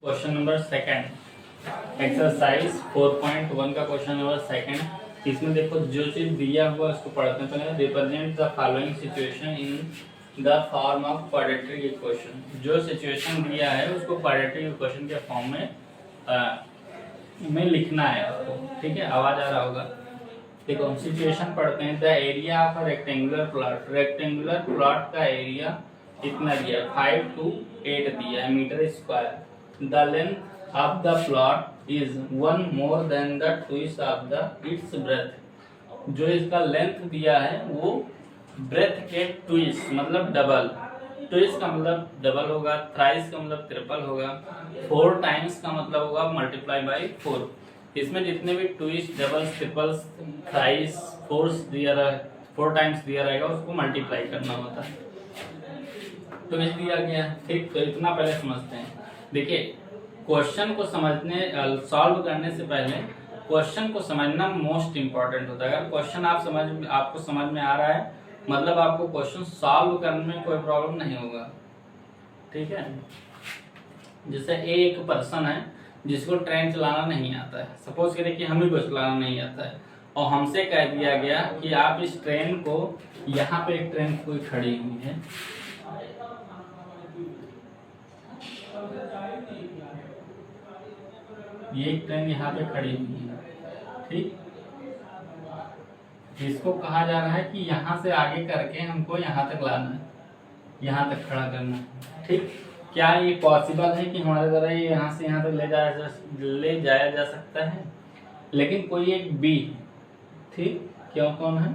Question number second, exercise 4.1 का question number second. इसमें देखो जो चीज दिया हुआ उसको पढ़ते हैं। पहले represent the following situation in the form of quadratic equation. जो सिचुएशन दिया है उसको क्वाड्रेटिक इक्वेशन के फॉर्म में लिखना है आपको। ठीक है, आवाज आ रहा होगा। देखो सिचुएशन पढ़ते हैं। The area of a rectangular plot, rectangular plot का एरिया इतना दिया है, 5 to 8 दिया है metre square. The length of the plot is one more than the twist of the its breadth। जो इसका लेंथ दिया है वो ब्रेथ के ट्विस्ट मतलब डबल, ट्विस्ट का मतलब डबल होगा, थ्राइस का मतलब ट्रिपल होगा, 4 टाइम्स का मतलब होगा मल्टीप्लाई बाई 4। इसमें जितने भी twist, double, triple, thrice, 4 times दिया रहेगा उसको मल्टीप्लाई करना होता है। ट्विस्ट दिया गया, ठीक। तो इतना पहले समझते हैं। देखिए क्वेश्चन को समझने, सॉल्व करने से पहले क्वेश्चन को समझना मोस्ट इंपॉर्टेंट होता है। अगर क्वेश्चन आपको समझ में आ रहा है मतलब आपको क्वेश्चन सॉल्व करने में कोई प्रॉब्लम नहीं होगा। ठीक है, जैसे एक पर्सन है जिसको ट्रेन चलाना नहीं आता है, सपोज करें कि हमें को चलाना नहीं आता है और हमसे कह दिया गया कि आप इस ट्रेन को, यहाँ पे एक ट्रेन कोई खड़ी हुई है, ये एक ट्रेन यहाँ पे खड़ी हुई है, ठीक। इसको कहा जा रहा है कि यहाँ से आगे करके हमको यहाँ तक लाना है, यहाँ तक खड़ा करना है, ठीक। क्या ये पॉसिबल है कि हमारे द्वारा ये यहाँ से यहाँ तक ले जाया जा सकता है? लेकिन कोई एक बी, ठीक, क्यों, कौन है?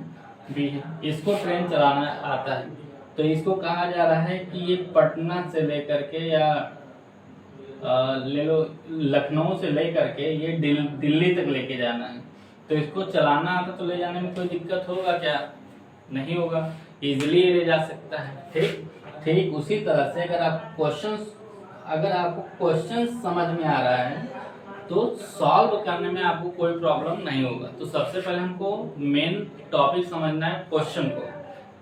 बी है, इसको ट्रेन चलाना आता है। तो इसको कहा जा रहा है कि ये पटना से लेकर के या ले लो लखनऊ से लेकर के ये दिल्ली तक लेके जाना है। तो इसको चलाना आता तो ले जाने में कोई दिक्कत होगा क्या? नहीं होगा, इजीली ले जा सकता है, ठीक। ठीक उसी तरह से अगर आपको क्वेश्चन समझ में आ रहा है तो सॉल्व करने में आपको कोई प्रॉब्लम नहीं होगा। तो सबसे पहले हमको मेन टॉपिक समझना है, क्वेश्चन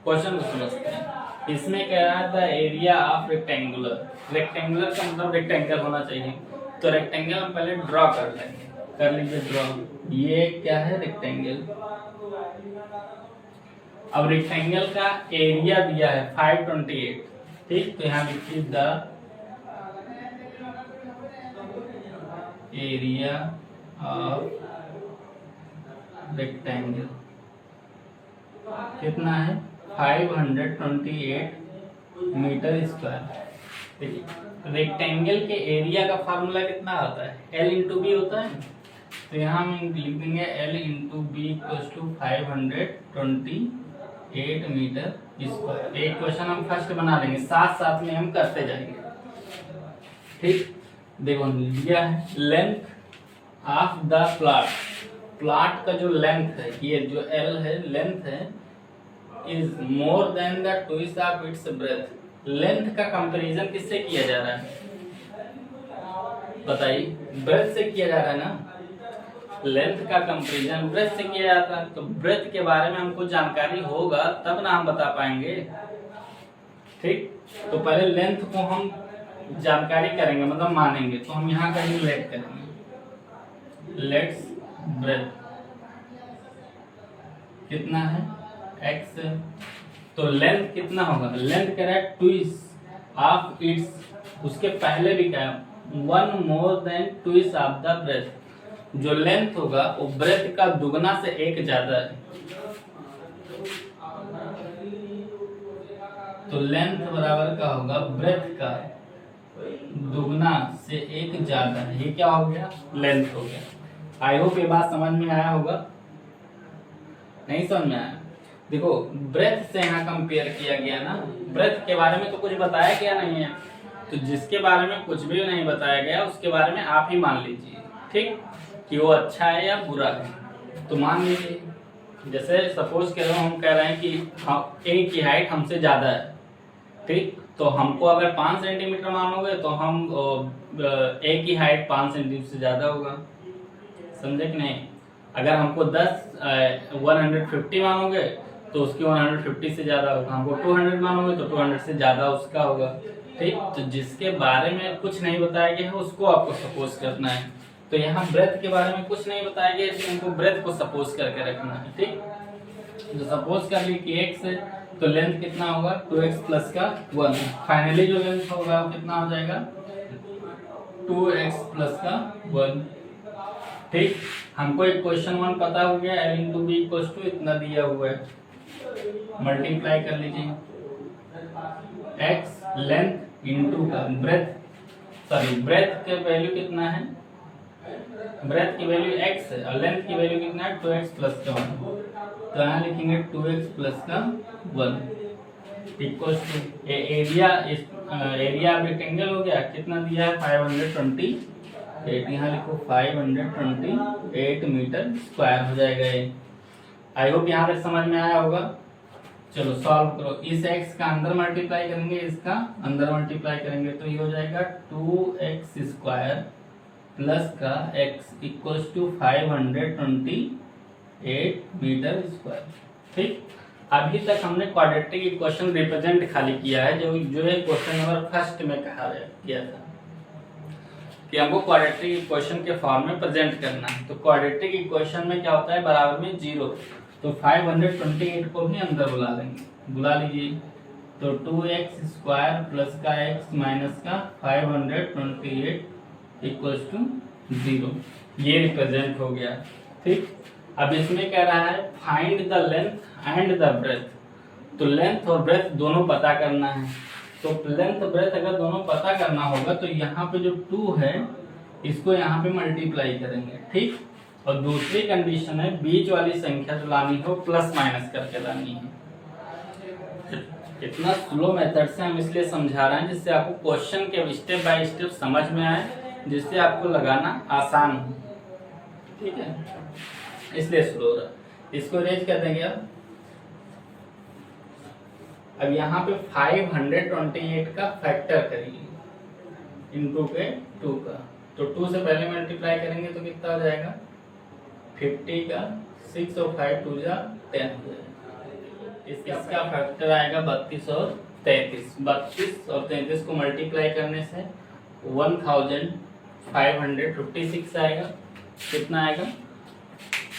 को समझते हैं। इसमें कह रहा था एरिया ऑफ रेक्टेंगुलर, रेक्टेंगुलर का मतलब रेक्टेंगल होना चाहिए। तो रेक्टेंगल हम पहले ड्रॉ कर लेंगे, कर लीजिए ड्रॉ। ये क्या है? रेक्टेंगल। अब रेक्टेंगल का एरिया दिया है 528, ठीक। तो यहाँ लिखिए द एरिया ऑफ रेक्टेंगल कितना है? 528 मीटर स्क्वायर। देखिए रेक्टेंगल के एरिया का फार्मूला कितना होता है? L इंटू बी होता है। तो यहाँ हम लिख देंगे L into B equals to 528 metre square. एक क्वेश्चन हम फर्स्ट बना लेंगे, साथ साथ में हम करते जाएंगे, ठीक। देखो दिया है लेंथ ऑफ द प्लॉट का जो लेंथ है, ये जो L है लेंथ है, is more than the twist of its breath. Length का कंपैरिजन किससे किया जा रहा है? बताइए, ब्रेथ से किया जा रहा है ना। लेंथ का कंपैरिजन ब्रेथ से किया जाता है। तो ब्रेथ के बारे में हमको जानकारी होगा तब ना हम बता पाएंगे, ठीक। तो पहले लेंथ को हम जानकारी करेंगे मतलब मानेंगे। तो हम यहाँ कहीं लेट करेंगे, लेट्स ब्रेथ कितना है? x। तो लेंथ कितना होगा? लेंथ कह रहा है ट्विस्ट ऑफ इट्स, उसके पहले भी क्या है? 1 more than twice of the breadth. जो लेंथ होगा वो ब्रेथ का दुगना से 1 ज्यादा है। तो लेंथ बराबर का होगा ब्रेथ का दुगना से 1 ज्यादा है। ये क्या हो गया? लेंथ हो गया। आई होप ये बात समझ में आया होगा। नहीं समझ में आया? देखो ब्रेथ से यहाँ कंपेयर किया गया ना, ब्रेथ के बारे में तो कुछ बताया गया नहीं है। तो जिसके बारे में कुछ भी नहीं बताया गया उसके बारे में आप ही मान लीजिए, ठीक, कि वो अच्छा है या बुरा है। तो मान लीजिए जैसे सपोज करो हम कह रहे हैं कि ए की हाइट हमसे ज्यादा है, ठीक। तो हमको अगर 5 सेंटीमीटर मानोगे तो हम ए की हाइट 5 सेंटीमीटर से ज्यादा होगा, समझे कि नहीं। अगर हमको 150 मानोगे तो उसकी 150 से ज़्यादा होगा, हमको 200 मालूम है तो 200 से ज़्यादा उसका होगा। ठीक, तो जिसके बारे में कुछ नहीं बताया गया है उसको आपको सपोज करना है। तो यहाँ ब्रेथ के बारे में कुछ नहीं बताया गया इसलिए हमको ब्रेथ को सपोज करके रखना है। ठीक, तो सपोज कर ली कि x है तो लेंथ कितना होगा 2x प्लस का 1। फाइनली जो लेंथ होगा वो कितना हो जाएगा 2x प्लस का 1। ठीक, हमको एक क्वेश्चन 1 पता हो गया, l into B equal to इतना दिया हुआ है, मल्टीप्लाई कर लीजिए x लेंथ इंटू का ब्रेथ, सॉरी ब्रेथ के वैल्यू कितना है, ब्रेथ की वैल्यू x है और लेंथ की वैल्यू कितना है 2x प्लस का 1। तो यहाँ लिखेंगे 2x प्लस का 1 equal to area, area rectangle हो गया, कितना दिया है 528, यहाँ लिखो 528 मीटर स्क्वायर हो जाएगा ये। आई होप यहाँ तक समझ में आया होगा। चलो सॉल्व करो, इस x का अंदर मल्टीप्लाई करेंगे, इसका अंदर मल्टीप्लाई करेंगे तो ये हो जाएगा 2x स्क्वायर प्लस का x equal to 528 metre square. ठीक, अभी तक हमने क्वाड्रेटिक इक्वेशन रिप्रेजेंट खाली किया है, जो है क्वेश्चन नंबर फर्स्ट में कहा किया था कि हमको क्वाड्रेटिक इक्वेशन के फॉर्म में प्रेजेंट करना है। तो क्वाड्रेटिक इक्वेशन में क्या होता है, बराबर में 0, तो 528 को भी अंदर बुला लेंगे, बुला लीजिए। तो 2x स्क्वायर प्लस का x माइनस का 528 इक्वल्स टू 0, ये रिप्रेजेंट हो गया। ठीक, अब इसमें कह रहा है find the length and the breadth, तो लेंथ और ब्रेथ दोनों पता करना है। तो लेंथ ब्रेथ अगर दोनों पता करना होगा तो यहाँ पे जो 2 है इसको यहाँ पे मल्टीप्लाई करेंगे। ठीक, और दूसरी कंडीशन है बीच वाली संख्या जो लानी हो प्लस माइनस करके लानी है। इतना स्लो मेथड से हम इसलिए समझा रहे हैं जिससे आपको क्वेश्चन के स्टेप बाय स्टेप समझ में आए, जिससे आपको लगाना आसान हो। ठीक है, इसलिए स्लो रहा, इसको रेज कर देंगे। अब यहाँ पे 528 का फैक्टर करिए इनटू के 2 का, तो 2 से पहले मल्टीप्लाई करेंगे तो कितना हो जाएगा 50 का 6 और 5 2 जा 10 हो जाएगा। इसका फैक्टर आएगा 32 और 33। 32 और 33 को मल्टीप्लाई करने से 1556 आएगा। कितना आएगा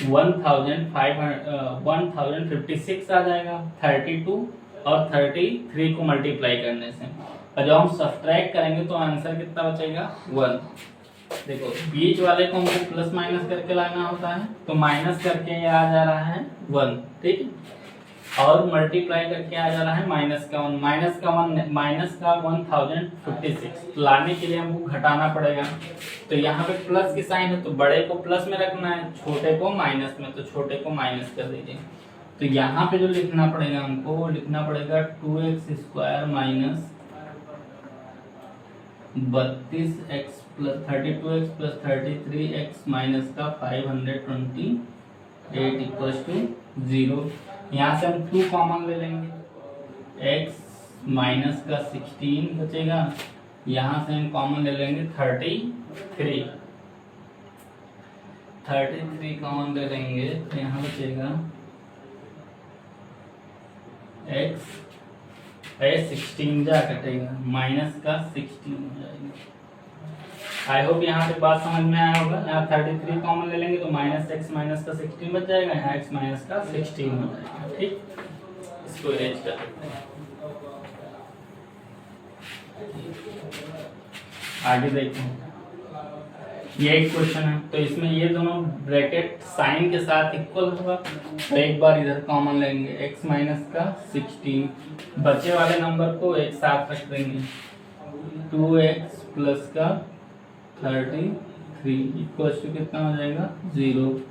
1056 आ जाएगा 32 और 33 को मल्टीप्लाई करने से। और जब हम सब्ट्रैक्ट करेंगे तो आंसर कितना बचेगा 1। देखो बीच वाले को हमको प्लस माइनस करके लाना होता है, तो माइनस करके ये आ जा रहा है 1। ठीक, और मल्टीप्लाई करके आ जा रहा है माइनस का 1, माइनस का 1056 लाने के लिए हमको घटाना पड़ेगा। तो यहाँ पे प्लस की साइन है तो बड़े को प्लस में रखना है, छोटे को माइनस में, तो छोटे को माइनस कर दीजिए। तो यहाँ पे जो लिखना पड़ेगा हमको वो लिखना पड़ेगा 2x square minus 32x plus 32x plus 33x minus का 528 इक्वल टू 0। यहाँ से हम 2 कॉमन ले लेंगे, x माइनस का 16 बचेगा, यहाँ से हम कॉमन ले लेंगे 33 कॉमन ले लेंगे तो यहाँ बचेगा x 16 जा कटेगा, माइनस का 16 हो जाएगा। आई होप यहाँ पे बात समझ में आया होगा। यहाँ 33 कॉमन ले लेंगे तो माइनस एक्स माइनस का 16 बच जाएगा, यहाँ x माइनस का 16 हो जाएगा। ठीक, इसको इरेज कर देते हैं। आगे देखते हैं, ये एक क्वेश्चन है तो इसमें ये दोनों ब्रैकेट साइन के साथ इक्वल होगा, तो एक बार इधर कॉमन लेंगे x माइनस का 16, बचे वाले नंबर को एक साथ रख देंगे 2x प्लस का 33 इक्वल टू कितना हो जाएगा 0।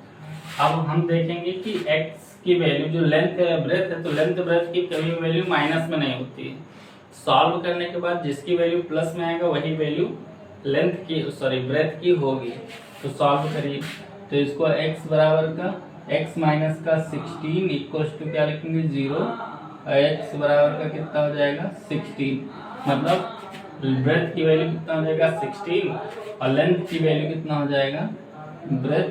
अब हम देखेंगे कि x की वैल्यू जो लेंथ है ब्रेथ है, तो लेंथ ब्रेथ की कभी वैल्यू माइनस में नहीं होती है। सॉल्व करने के बाद जिसकी वैल्यू प्लस में आएगा वही वैल्यू लेंथ की ब्रेथ की होगी। तो सॉल्व करिए, तो इसको x बराबर का x माइनस का 16 इक्वल टू क्या लिखेंगे 0, x बराबर का कितना हो जाएगा 16, मतलब ब्रेथ की वैल्यू कितना हो जाएगा 16 और लेंथ की वैल्यू कितना हो जाएगा ब्रेथ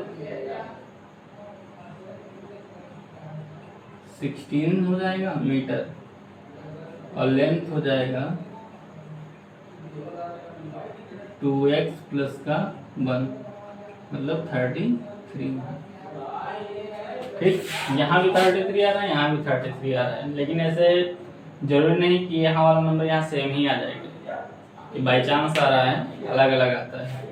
16 हो जाएगा मीटर और लेंथ हो जाएगा 2x प्लस का 1 मतलब 33। ठीक, यहाँ भी 33 आ रहा है, यहाँ भी 33 आ रहा है, लेकिन ऐसे जरूरी नहीं कि यहाँ वाला नंबर यहाँ सेम ही आ जाएगा, ये बाई चांस आ रहा है, अलग अलग आता है।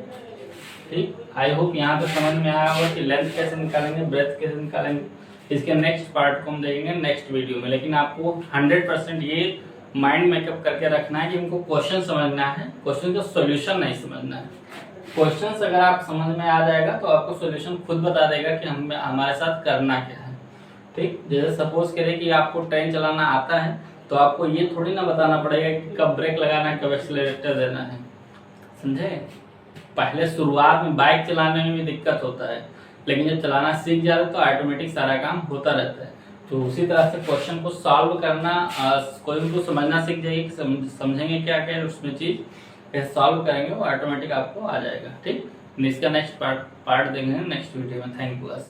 ठीक, आई होप यहाँ तो समझ में आया होगा कि लेंथ कैसे निकालेंगे, ब्रेथ कैसे निकालेंगे। इसके नेक्स्ट पार्ट को हम देखेंगे नेक्स्ट वीडियो में, लेकिन आपको 100% ये माइंड मेकअप करके रखना है कि उनको क्वेश्चन समझना है, क्वेश्चन का सॉल्यूशन नहीं समझना है। क्वेश्चंस अगर आप समझ में आ जाएगा तो आपको सॉल्यूशन खुद बता देगा कि हमारे साथ करना क्या है। ठीक, जैसे सपोज करें कि आपको ट्रेन चलाना आता है तो आपको ये थोड़ी ना बताना पड़ेगा कि कब ब्रेक लगाना है, कब एक्सीलरेटर देना है, समझे। पहले शुरुआत में बाइक चलाने में भी दिक्कत होता है, लेकिन जब चलाना सीख जाते तो ऑटोमेटिक सारा काम होता रहता है। तो उसी तरह से क्वेश्चन को सॉल्व करना, कोई को समझना सीख जाएगी, समझेंगे क्या क्या उसमें चीज कैसे सॉल्व करेंगे, वो ऑटोमेटिक आपको आ जाएगा। ठीक, इसका नेक्स्ट पार्ट देखेंगे नेक्स्ट वीडियो में। Thank you.